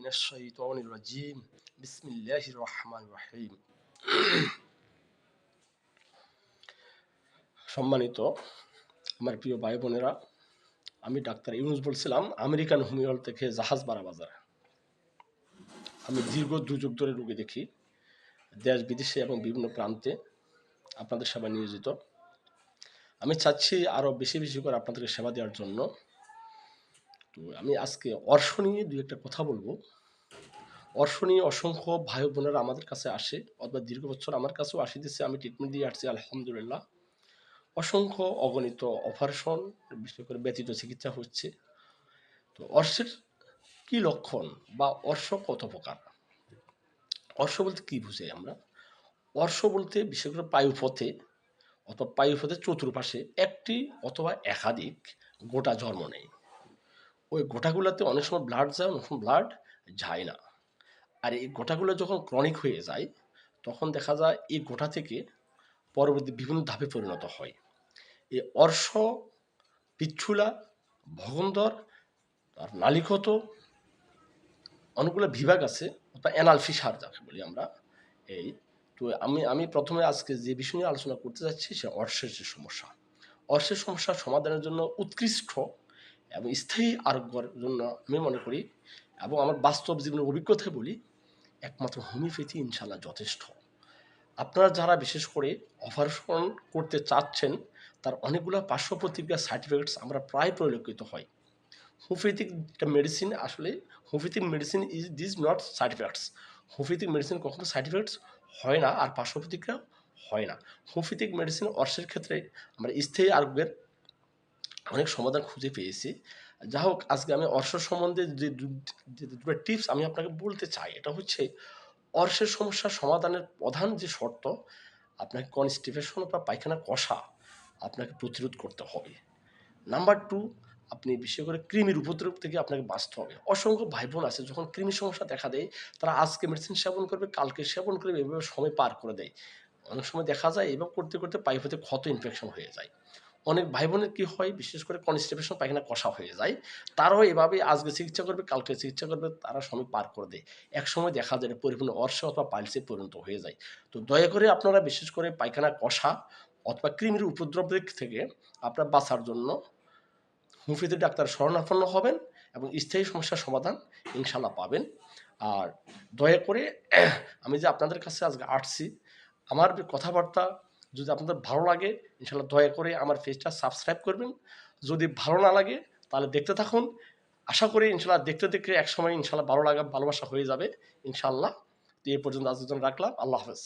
মিনাশ শাইতানির রাজিম। বিসমিল্লাহির রহমানির রহিম। সম্মানিত আমার প্রিয় ভাই বোনেরা, আমি ডাক্তার ইউনুস বলছিলাম আমেরিকান হোমিওল থেকে জাহাজপাড়া বাজার। আমি দীর্ঘ 2 যুগ ধরে রোগী দেখি, দেশ বিদেশে এবং বিভিন্ন প্রান্তে আপনাদের সেবায় নিয়োজিত। আমি চাচ্ছি আরও বেশি বেশি করে আপনাদেরকে সেবা দেওয়ার জন্য। তো আমি আজকে অর্শ নিয়ে 2-1টা কথা বলবো। অর্শ নিয়ে অসংখ্য ভাই বোনেরা আমাদের কাছে আসে, অথবা দীর্ঘ বছর আমার কাছেও আসিতেছে। আমি ট্রিটমেন্ট দিয়ে আসছি আলহামদুলিল্লাহ। অসংখ্য অগণিত অপারেশন, বিশেষ করে ব্যতীত চিকিৎসা হচ্ছে। তো অর্শের কি লক্ষণ বা অর্শ কত প্রকার? অর্শ বলতে কি বুঝাই আমরা? অর্শ বলতে বিশেষ করে পায়ুপথে অথবা পায়ুপথের চতুর্পাশে একটি অথবা একাধিক গোটা জন্ম নেয়। ওই গোটাগুলোতে অনেক সময় ব্লাড যায়, অনেক সময় ব্লাড যায় না। আর এই গোটাগুলো যখন ক্রনিক হয়ে যায়, তখন দেখা যায় এই গোটা থেকে পরবর্তী বিভিন্ন ধাপে পরিণত হয়। এই অর্শ, পিচ্ছুলা, ভগন্দর, আর নালীক্ষত, অনেকগুলো বিভাগ আছে, অর্থাৎ অ্যানাল ফিসার যাকে বলি আমরা। এই তো আমি প্রথমে আজকে যে বিষয় নিয়ে আলোচনা করতে যাচ্ছি সে অর্শের যে সমস্যা। অর্শের সমস্যার সমাধানের জন্য উৎকৃষ্ট এবং স্থায়ী আরোগ্যের জন্য আমি মনে করি, এবং আমার বাস্তব জীবনের অভিজ্ঞতায় বলি, একমাত্র হোমিওপ্যাথি ইনশাল্লাহ যথেষ্ট। আপনারা যারা বিশেষ করে অপারেশন করতে চাচ্ছেন, তার অনেকগুলো পার্শ্ব প্রতিক্রিয়া সাইড এফেক্টস আমরা প্রায় পরিলক্ষিত হয়। হোমিওপ্যাথিক মেডিসিন আসলে homeopathic medicine is this not side effects. Homeopathic medicine কখনো সাইড এফেক্টস হয় না, আর পার্শ্ব প্রতিক্রিয়া হয় না। হোমিওপ্যাথিক মেডিসিন অর্শের ক্ষেত্রে আমরা স্থায়ী আরোগ্যের অনেক সমাধান খুঁজে পেয়েছি। যা হোক, আজকে আমি অর্শ সম্বন্ধে যে দুটো টিপস আমি আপনাকে বলতে চাই, এটা হচ্ছে অর্শের সমস্যার সমাধানের প্রধান যে শর্ত, আপনাকে কনস্টিপেশন বা পায়খানা কষা আপনাকে প্রতিরোধ করতে হবে। নাম্বার 2, আপনি বিশেষ করে কৃমির উপদ্রব থেকে আপনাকে বাঁচতে হবে। অসংখ্য ভাই বোন আছে, যখন কৃমির সমস্যা দেখা দেয়, তারা আজকে মেডিসিন সেবন করবে, কালকে সেবন করবে, এভাবে সময় পার করে দেয়। অনেক সময় দেখা যায় এভাবে করতে করতে পাইপেতে ক্ষত ইনফেকশন হয়ে যায়। অনেক ভাই বোনের কী হয়, বিশেষ করে কনস্টিপেশন পায়খানা কষা হয়ে যায়, তারাও এভাবে আজকে চিকিৎসা করবে, কালকে চিকিৎসা করবে, তারা সময় পার করে দেয়। একসময় দেখা যায় পরিপূর্ণ অর্শ অথবা পাইলসে পরিণত হয়ে যায়। তো দয়া করে আপনারা বিশেষ করে পায়খানা কষা অথবা কৃমির উপদ্রব থেকে আপনার বাঁচার জন্য হোমিওপ্যাথি ডাক্তার শরণাপন্ন হবেন এবং স্থায়ী সমস্যার সমাধান ইনশাল্লাহ পাবেন। আর দয়া করে আমি যে আপনাদের কাছে আজকে আসছি, আমার কথাবার্তা যদি আপনাদের ভালো লাগে, ইনশাল্লাহ দয়া করে আমার পেজটা সাবস্ক্রাইব করবেন। যদি ভালো না লাগে তাহলে দেখতে থাকুন। আশা করি ইনশাল্লাহ দেখতে দেখতে একসময় ইনশাল্লাহ ভালো লাগা ভালোবাসা হয়ে যাবে ইনশাল্লাহ। তো এই পর্যন্ত আজকের জন্য রাখলাম। আল্লাহ হাফেজ।